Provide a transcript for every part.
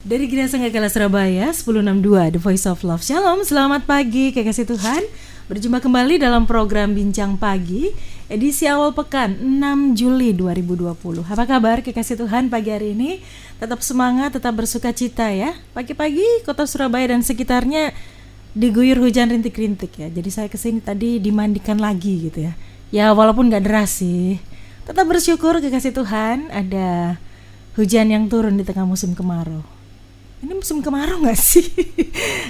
Dari Gereja Sanggakala Surabaya 1062 The Voice of Love. Shalom, selamat pagi kekasih Tuhan. Berjumpa kembali dalam program Bincang Pagi edisi awal pekan 6 Juli 2020. Apa kabar kekasih Tuhan pagi hari ini? Tetap semangat, tetap bersuka cita ya. Pagi-pagi kota Surabaya dan sekitarnya diguyur hujan rintik-rintik ya. Jadi saya kesini tadi dimandikan lagi gitu ya. Ya walaupun gak deras sih, tetap bersyukur kekasih Tuhan ada hujan yang turun di tengah musim kemarau. Ini musim kemarau gak sih?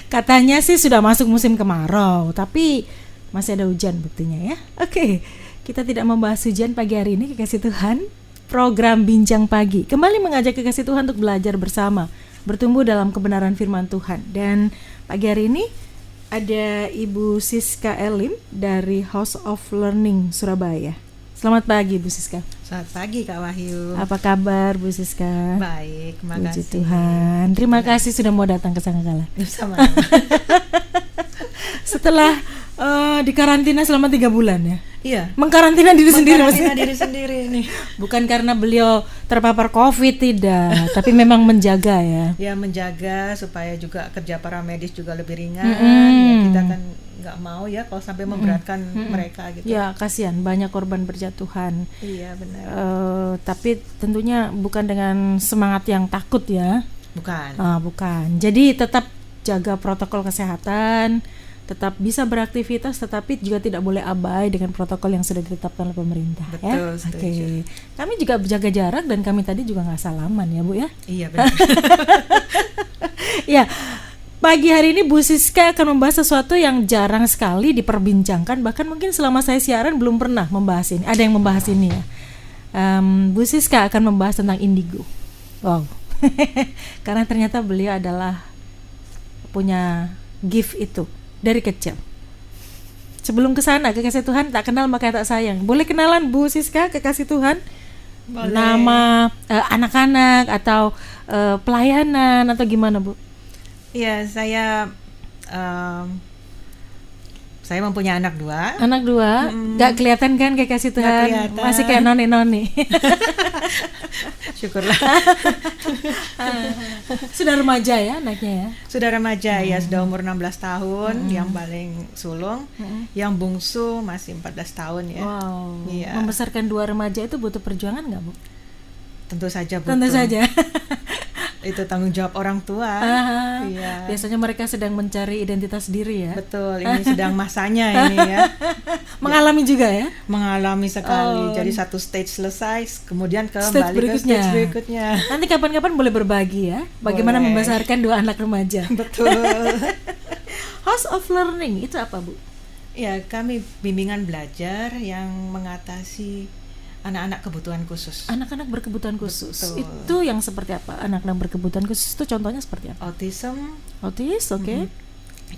Katanya sih sudah masuk musim kemarau, tapi masih ada hujan buktinya ya. Oke, kita tidak membahas hujan pagi hari ini kekasih Tuhan. Program Bincang Pagi kembali mengajak kekasih Tuhan untuk belajar bersama, bertumbuh dalam kebenaran firman Tuhan. Dan pagi hari ini ada Ibu Siska Elim dari House of Learning Surabaya. Selamat pagi Bu Siska. Selamat pagi Kak Wahyu. Apa kabar Bu Siska? Baik, terima Puji kasih. Tuhan. Terima kasih sudah mau datang ke Sanggakala. Sama. Setelah dikarantina selama 3 bulan ya. Iya. Mengkarantina diri sendiri Mengkarantina maksudnya. diri sendiri nih. Bukan karena beliau terpapar COVID tidak, tapi memang menjaga ya. Ya menjaga supaya juga kerja para medis juga lebih ringan. Ya kita kan nggak mau ya kalau sampai memberatkan mereka gitu. Ya kasihan banyak korban berjatuhan. Iya benar. Tapi tentunya bukan dengan semangat yang takut ya. Bukan. Bukan. Jadi tetap jaga protokol kesehatan, tetap bisa beraktivitas, tetapi juga tidak boleh abai dengan protokol yang sudah ditetapkan oleh pemerintah. Betul, ya. setuju. Oke. Kami juga jaga jarak dan kami tadi juga nggak salaman ya Bu ya. Iya benar. Ya. Pagi hari ini Bu Siska akan membahas sesuatu yang jarang sekali diperbincangkan, bahkan mungkin selama saya siaran belum pernah membahas ini. Ada yang membahas ini ya. Bu Siska akan membahas tentang indigo. Wow. Karena ternyata beliau adalah punya gift itu dari kecil. Sebelum ke sana kekasih Tuhan, tak kenal maka tak sayang. Boleh kenalan Bu Siska kekasih Tuhan? Boleh. Nama anak-anak atau pelayanan atau gimana Bu? Iya, saya mempunyai anak 2. Anak 2, gak kelihatan kan kekasih Tuhan? Kelihatan. Masih kayak noni-noni. Syukurlah. Sudah remaja ya anaknya ya? Sudah remaja ya, sudah umur 16 tahun, yang paling sulung, yang bungsu masih 14 tahun ya. Wow. Iya. Membesarkan 2 remaja itu butuh perjuangan nggak Bu? Tentu saja butuh. Tentu saja. Itu tanggung jawab orang tua. Iya. Biasanya mereka sedang mencari identitas diri ya. Betul, ini sedang masanya ini ya. Mengalami juga ya? Mengalami sekali. Jadi satu stage selesai, kemudian Stage kembali ke stage berikutnya. Nanti kapan-kapan boleh berbagi ya, bagaimana Boleh. membesarkan 2 anak remaja. Betul. House of Learning itu apa Bu? Ya, kami bimbingan belajar yang mengatasi anak-anak kebutuhan khusus. Anak-anak berkebutuhan khusus. Betul. Itu yang seperti apa? Anak-anak berkebutuhan khusus itu contohnya seperti apa? Autism. Autis, oke.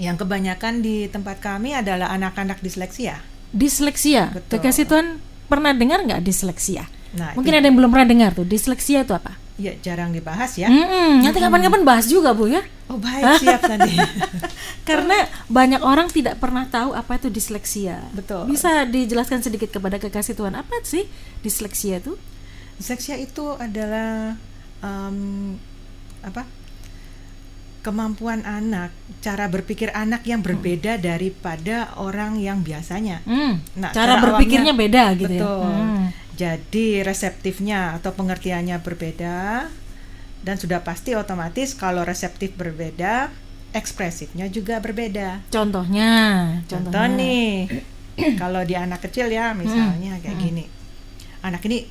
Yang kebanyakan di tempat kami adalah anak-anak disleksia. Disleksia. Betul. Kekasih Tuhan pernah dengar nggak disleksia? Nah, Mungkin ada yang belum pernah dengar tuh. Disleksia itu apa? ya jarang dibahas ya. Nanti kapan-kapan bahas juga Bu ya. Oh baik, siap nanti. Karena banyak orang tidak pernah tahu apa itu disleksia. Betul. Bisa dijelaskan sedikit kepada kekasih Tuhan apa sih disleksia itu? Disleksia itu adalah kemampuan anak, cara berpikir anak yang berbeda daripada orang yang biasanya. Nah, cara berpikirnya beda gitu betul. ya. Jadi reseptifnya atau pengertiannya berbeda, dan sudah pasti otomatis kalau reseptif berbeda, ekspresifnya juga berbeda. Contohnya. Contoh nih, kalau di anak kecil ya misalnya kayak gini, anak ini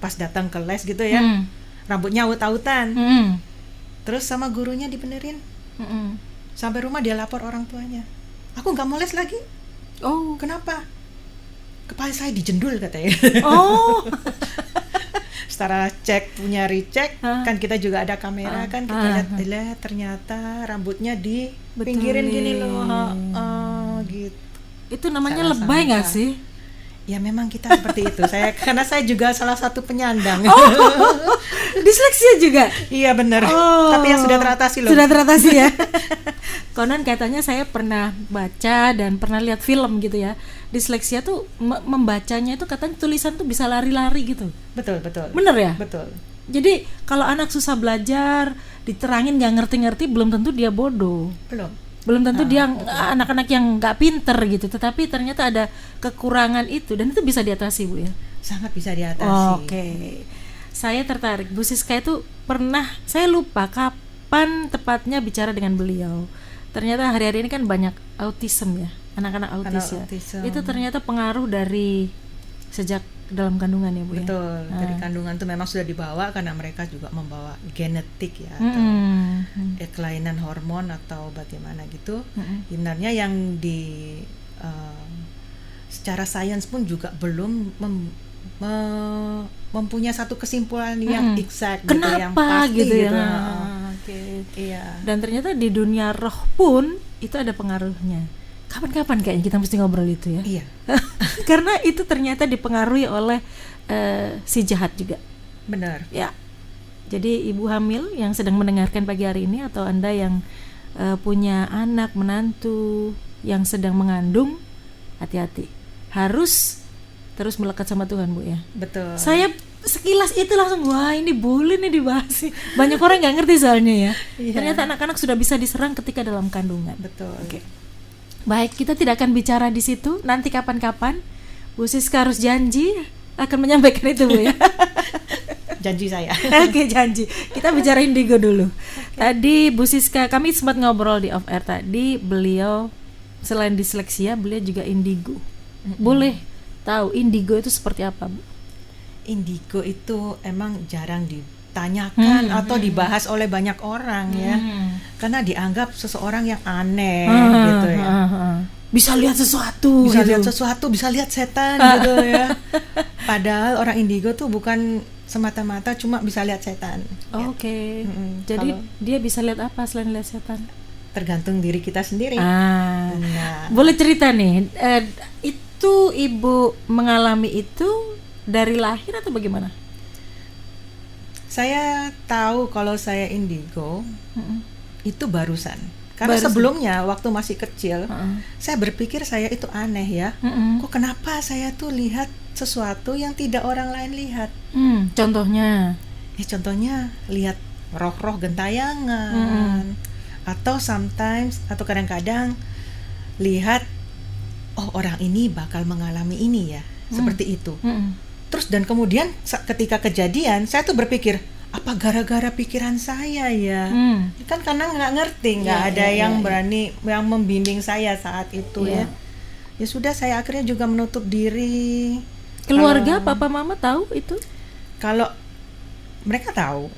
pas datang ke les gitu ya, rambutnya aut-autan, terus sama gurunya dibenerin, sampai rumah dia lapor orang tuanya, aku nggak mau les lagi. Oh, Kenapa? Kepala saya dijendul katanya. oh. Setelah punya recheck, kan kita juga ada kamera kan, kita lihat ternyata rambutnya di pinggirin gini loh. Gitu. Itu namanya Salah lebay nggak sangka. sih? Ya memang kita seperti itu. Karena saya juga salah satu penyandang. Disleksia juga. Iya benar. Oh. Tapi yang sudah teratasi loh. Sudah teratasi ya. Konon katanya saya pernah baca dan pernah lihat film gitu ya. Disleksia tuh membacanya itu katanya tulisan tuh bisa lari-lari gitu. Betul. Bener ya? Betul. Jadi kalau anak susah belajar, diterangin nggak ngerti-ngerti, belum tentu dia bodoh. Belum tentu dia anak-anak yang nggak pinter gitu, tetapi ternyata ada kekurangan itu, dan itu bisa diatasi, Bu ya. Sangat bisa diatasi. Oke. Saya tertarik. Bu Siska itu pernah, saya lupa kapan tepatnya bicara dengan beliau. Ternyata hari-hari ini kan banyak autism ya, anak-anak autis ya. Itu ternyata pengaruh dari sejak dalam kandungan ya, Bu ya. Betul. Dari kandungan tuh memang sudah dibawa karena mereka juga membawa genetik ya, atau kelainan hormon atau bagaimana gitu. Sebenarnya yang di secara sains pun juga belum mempunyai satu kesimpulan yang exact gitu, yang pasti gitu ya. Iya. Dan ternyata di dunia roh pun itu ada pengaruhnya. Kapan-kapan kayaknya kita mesti ngobrol itu ya. Iya. Karena itu ternyata dipengaruhi oleh si jahat juga. Benar. Ya. Jadi ibu hamil yang sedang mendengarkan pagi hari ini, atau Anda yang punya anak menantu yang sedang mengandung, hati-hati. Harus terus melekat sama Tuhan, Bu ya. Betul. Saya sekilas itu langsung, wah ini boleh nih dibahas sih. Banyak orang nggak ngerti soalnya ya. Ternyata anak-anak sudah bisa diserang ketika dalam kandungan. Betul. Oke. Baik, kita tidak akan bicara di situ. Nanti kapan-kapan Bu Siska harus janji akan menyampaikan itu, Bu ya. Janji saya. Oke, janji. Kita bicara indigo dulu. Tadi Bu Siska, kami sempat ngobrol di off air tadi, beliau selain disleksia, beliau juga indigo. Boleh tahu indigo itu seperti apa, Bu? Indigo itu emang jarang ditanyakan atau dibahas oleh banyak orang ya, karena dianggap seseorang yang aneh gitu ya. Bisa lihat sesuatu, bisa lihat setan gitu ya. Padahal orang indigo tuh bukan semata-mata cuma bisa lihat setan. Oke. Jadi dia bisa lihat apa selain lihat setan? Tergantung diri kita sendiri. Nah. Boleh cerita nih, itu ibu mengalami itu dari lahir atau bagaimana? Saya tahu kalau saya indigo itu barusan. Karena sebelumnya waktu masih kecil, saya berpikir saya itu aneh ya. Kok kenapa saya tuh lihat sesuatu yang tidak orang lain lihat? Contohnya? Contohnya lihat roh-roh gentayangan, atau sometimes atau kadang-kadang lihat, oh orang ini bakal mengalami ini ya, seperti itu. Terus dan kemudian ketika kejadian, saya tuh berpikir, apa gara-gara pikiran saya ya? Kan karena nggak ngerti, nggak ada yang berani yang membimbing saya saat itu ya. Ya sudah, saya akhirnya juga menutup diri. Keluarga, papa mama tahu itu? Kalau mereka tahu,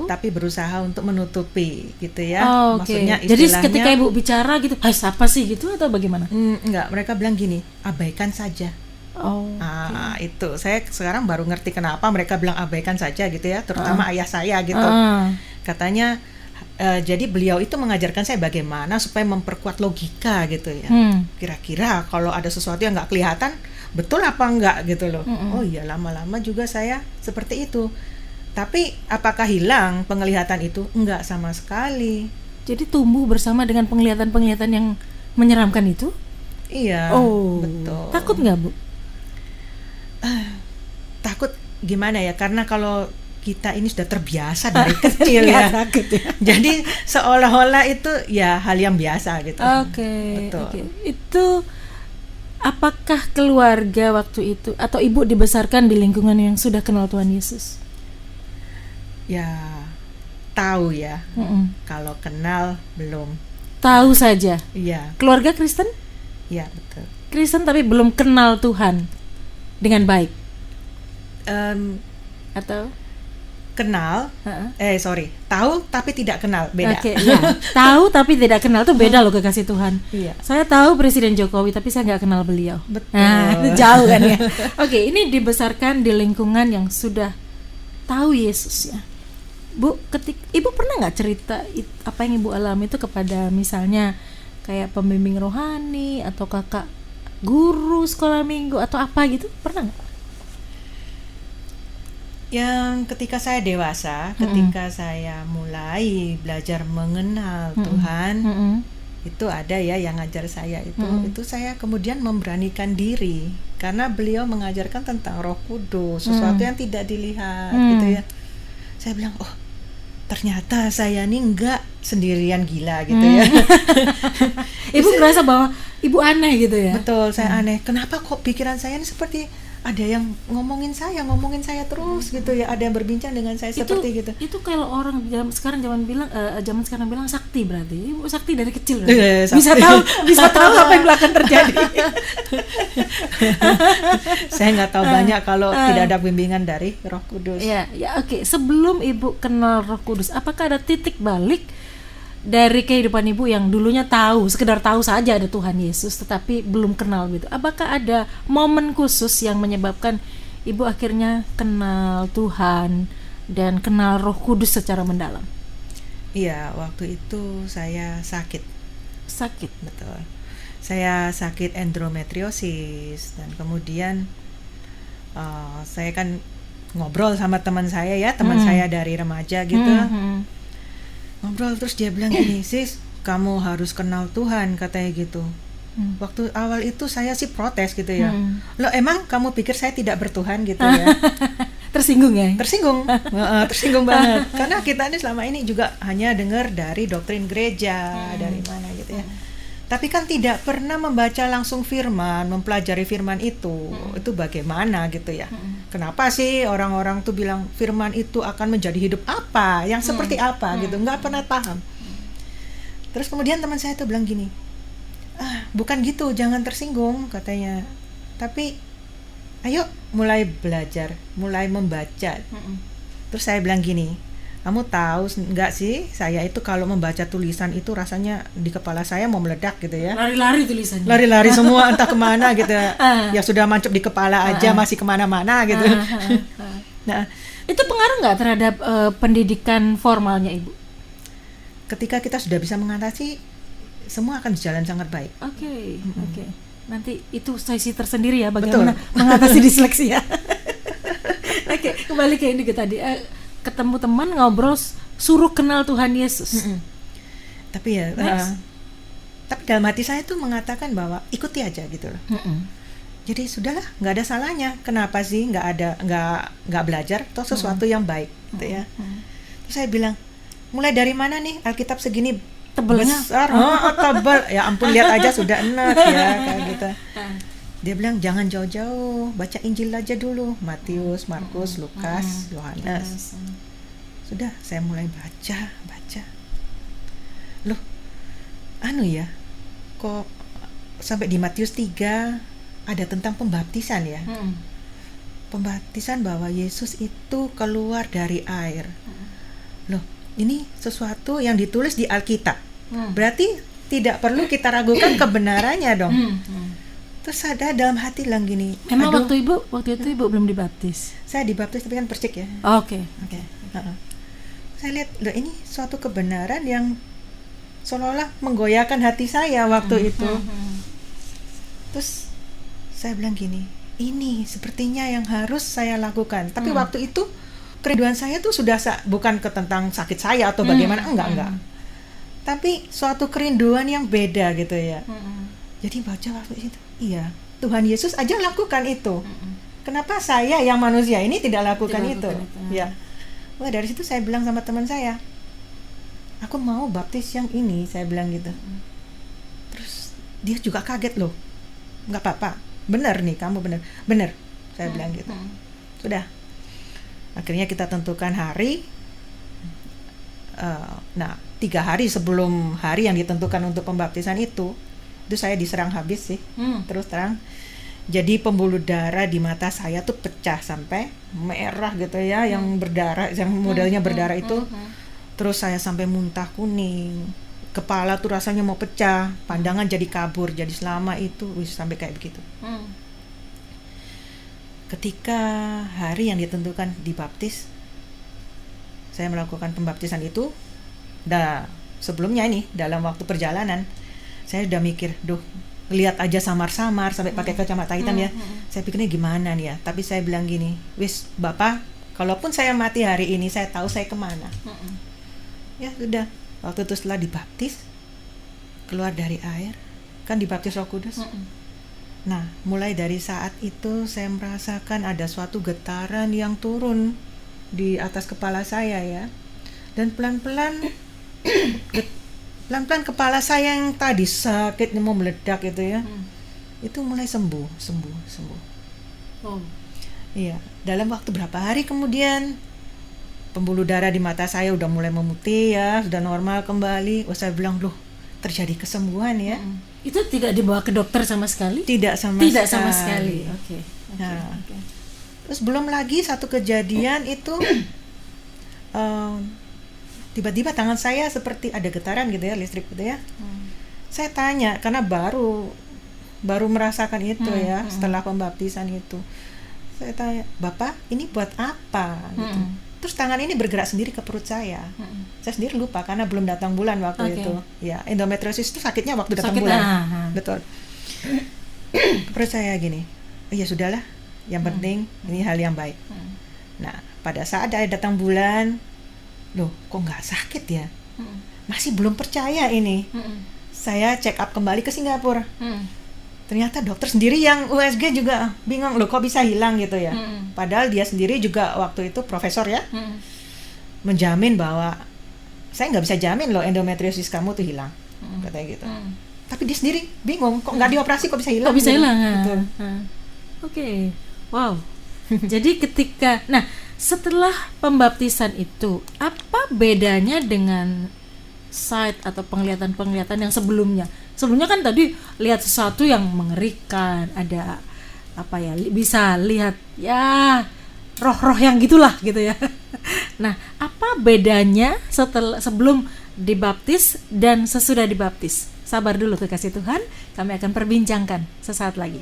tapi berusaha untuk menutupi gitu ya. Maksudnya istilahnya. Jadi ketika ibu bicara gitu, apa sih gitu atau bagaimana? Enggak, mereka bilang gini, abaikan saja. Itu saya sekarang baru ngerti kenapa mereka bilang abaikan saja gitu ya, terutama ayah saya gitu. Katanya jadi beliau itu mengajarkan saya bagaimana supaya memperkuat logika gitu ya. Kira-kira kalau ada sesuatu yang nggak kelihatan, betul apa enggak gitu loh. Oh iya, lama-lama juga saya seperti itu. Tapi apakah hilang penglihatan itu? Enggak sama sekali. Jadi tumbuh bersama dengan penglihatan-penglihatan yang menyeramkan itu? Iya, betul. Takut nggak, Bu? Takut gimana ya? Karena kalau kita ini sudah terbiasa dari kecil ya. Takut ya. Jadi seolah-olah itu ya hal yang biasa gitu. Betul. Itu apakah keluarga waktu itu atau ibu dibesarkan di lingkungan yang sudah kenal Tuhan Yesus? Ya, tahu ya. Kalau kenal belum. Tahu saja. Iya. Keluarga Kristen? Iya, betul. Kristen tapi belum kenal Tuhan dengan baik. Atau kenal? Tahu tapi tidak kenal, beda. Tahu tapi tidak kenal itu beda loh, kekasih Tuhan. Iya. Saya tahu Presiden Jokowi tapi saya nggak kenal beliau. Betul. Itu jauh kan ya. Ini dibesarkan di lingkungan yang sudah tahu Yesus ya. Bu, ibu pernah nggak cerita apa yang ibu alami itu kepada misalnya kayak pembimbing rohani atau kakak guru sekolah minggu atau apa gitu, pernah nggak? Yang ketika saya dewasa, ketika saya mulai belajar mengenal Tuhan, itu ada ya yang ngajar saya itu saya kemudian memberanikan diri karena beliau mengajarkan tentang Roh Kudus, sesuatu yang tidak dilihat gitu ya. Saya bilang, oh ternyata saya nih nggak sendirian gila gitu ya. Ibu merasa bahwa ibu aneh gitu ya? Betul, saya aneh. Kenapa kok pikiran saya ini seperti ada yang ngomongin saya terus gitu ya. Ada yang berbincang dengan saya seperti gitu. Itu kalau orang zaman sekarang bilang sakti, berarti ibu sakti dari kecil. Sakti. Bisa tahu apa yang akan terjadi. Saya nggak tahu banyak kalau tidak ada bimbingan dari Roh Kudus. Ya, oke. Sebelum ibu kenal Roh Kudus, apakah ada titik balik dari kehidupan ibu yang dulunya sekedar tahu saja ada Tuhan Yesus tetapi belum kenal gitu? Apakah ada momen khusus yang menyebabkan ibu akhirnya kenal Tuhan dan kenal Roh Kudus secara mendalam? Iya, waktu itu saya sakit, betul. Saya sakit endometriosis dan kemudian saya kan ngobrol sama teman saya saya dari remaja gitu. Ngobrol terus dia bilang gini, sis, kamu harus kenal Tuhan, katanya gitu. Waktu awal itu saya sih protes gitu ya. Loh, emang kamu pikir saya tidak bertuhan gitu ya? Tersinggung ya? Tersinggung banget. Karena kita ini selama ini juga hanya dengar dari doktrin gereja, dari mana gitu ya. Tapi kan tidak pernah membaca langsung firman, mempelajari firman itu bagaimana gitu ya. Kenapa sih orang-orang tuh bilang firman itu akan menjadi hidup apa, yang seperti apa gitu, nggak pernah paham. Terus kemudian teman saya tuh bilang gini, bukan gitu, jangan tersinggung katanya. Tapi ayo mulai belajar, mulai membaca. Terus saya bilang gini, kamu tahu nggak sih, saya itu kalau membaca tulisan itu rasanya di kepala saya mau meledak gitu ya. Lari-lari tulisannya. Lari-lari semua entah kemana gitu. Ya sudah mancup di kepala aja masih kemana-mana gitu. Nah, itu pengaruh nggak terhadap pendidikan formalnya ibu? Ketika kita sudah bisa mengatasi, semua akan berjalan sangat baik. Oke. Nanti itu sesi tersendiri ya bagaimana mengatasi disleksia. Oke, kembali ke ini tadi. Ketemu teman, ngobrol, suruh kenal Tuhan Yesus. Tapi ya, tapi dalam hati saya tuh mengatakan bahwa ikuti aja gitu loh. Jadi sudahlah, nggak ada salahnya. Kenapa sih nggak belajar? Toh sesuatu yang baik, gitu ya. Terus saya bilang, mulai dari mana nih Alkitab segini tebelnya? Besar, tebal. Ya ampun, lihat aja sudah enak ya kayak gitu. Dia bilang jangan jauh-jauh, baca Injil aja dulu, Matius, Markus, Lukas, Yohanes. Sudah, saya mulai baca. Loh, kok sampai di Matius 3 ada tentang pembaptisan ya? Pembaptisan bahwa Yesus itu keluar dari air. Loh, ini sesuatu yang ditulis di Alkitab. Berarti tidak perlu kita ragukan kebenarannya dong. Terus ada dalam hati bilang gini. Emang waktu itu ibu belum dibaptis? Saya dibaptis tapi kan persik ya. Oke. Saya lihat, loh ini suatu kebenaran yang seolah-olah menggoyahkan hati saya waktu itu. Terus saya bilang gini, ini sepertinya yang harus saya lakukan. Tapi waktu itu kerinduan saya tuh sudah bukan tentang sakit saya atau bagaimana, enggak. Tapi suatu kerinduan yang beda gitu ya. Jadi baca waktu itu, iya, Tuhan Yesus aja lakukan itu. Kenapa saya yang manusia ini tidak lakukan itu? Ya. Wah, dari situ saya bilang sama teman saya, aku mau baptis yang ini, saya bilang gitu. Terus dia juga kaget loh. Nggak apa-apa, benar nih, kamu benar, saya bilang gitu. Sudah. Akhirnya kita tentukan hari. 3 hari sebelum hari yang ditentukan untuk pembaptisan itu saya diserang habis sih, terus terang. Jadi pembuluh darah di mata saya tuh pecah sampai merah gitu ya, yang berdarah, yang modelnya berdarah itu. Terus saya sampai muntah kuning, kepala tuh rasanya mau pecah, pandangan jadi kabur, jadi selama itu sampai kayak begitu. Ketika hari yang ditentukan dibaptis, saya melakukan pembaptisan itu. Sebelumnya ini dalam waktu perjalanan saya udah mikir, lihat aja samar-samar sampai pakai kacamata hitam ya. Saya pikirnya gimana nih ya, tapi saya bilang gini, wis Bapak, kalaupun saya mati hari ini, saya tahu saya kemana. Ya sudah, waktu itu setelah dibaptis, keluar dari air, kan dibaptis Roh Kudus. Nah, mulai dari saat itu saya merasakan ada suatu getaran yang turun di atas kepala saya ya. Dan pelan-pelan kepala saya yang tadi sakitnya mau meledak itu ya, itu mulai sembuh. Oh. Iya, dalam waktu berapa hari kemudian pembuluh darah di mata saya udah mulai memutih ya, sudah normal kembali. Saya bilang, loh, terjadi kesembuhan ya. Itu tidak dibawa ke dokter sama sekali? Tidak sama sekali. Oke. Nah, terus belum lagi satu kejadian itu tiba-tiba tangan saya seperti ada getaran gitu ya, listrik gitu ya. Saya tanya karena baru merasakan itu ya, setelah pembaptisan itu. Saya tanya, Bapak ini buat apa? Gitu. Terus tangan ini bergerak sendiri ke perut saya. Saya sendiri lupa karena belum datang bulan waktu itu. Ya, endometriosis itu sakitnya waktu datang bulan. Betul. Perut saya gini. Ya sudahlah, yang penting ini hal yang baik. Nah, pada saat ada datang bulan, loh, kok nggak sakit ya? Masih belum percaya ini. Saya check up kembali ke Singapura. Ternyata dokter sendiri yang USG juga bingung, loh kok bisa hilang gitu ya. Padahal dia sendiri juga waktu itu profesor ya, menjamin bahwa saya nggak bisa jamin loh endometriosis kamu tuh hilang, katanya gitu. Tapi dia sendiri bingung, kok nggak dioperasi kok bisa hilang? Kok bisa gitu. hilang? Gitu. Oke, wow. Jadi nah setelah pembaptisan itu, apa bedanya dengan sight atau penglihatan yang sebelumnya? Sebelumnya kan tadi lihat sesuatu yang mengerikan, ada apa ya, bisa lihat ya roh-roh yang gitulah gitu ya. Nah, apa bedanya sebelum dibaptis dan sesudah dibaptis? Sabar dulu kekasih Tuhan, kami akan perbincangkan sesaat lagi.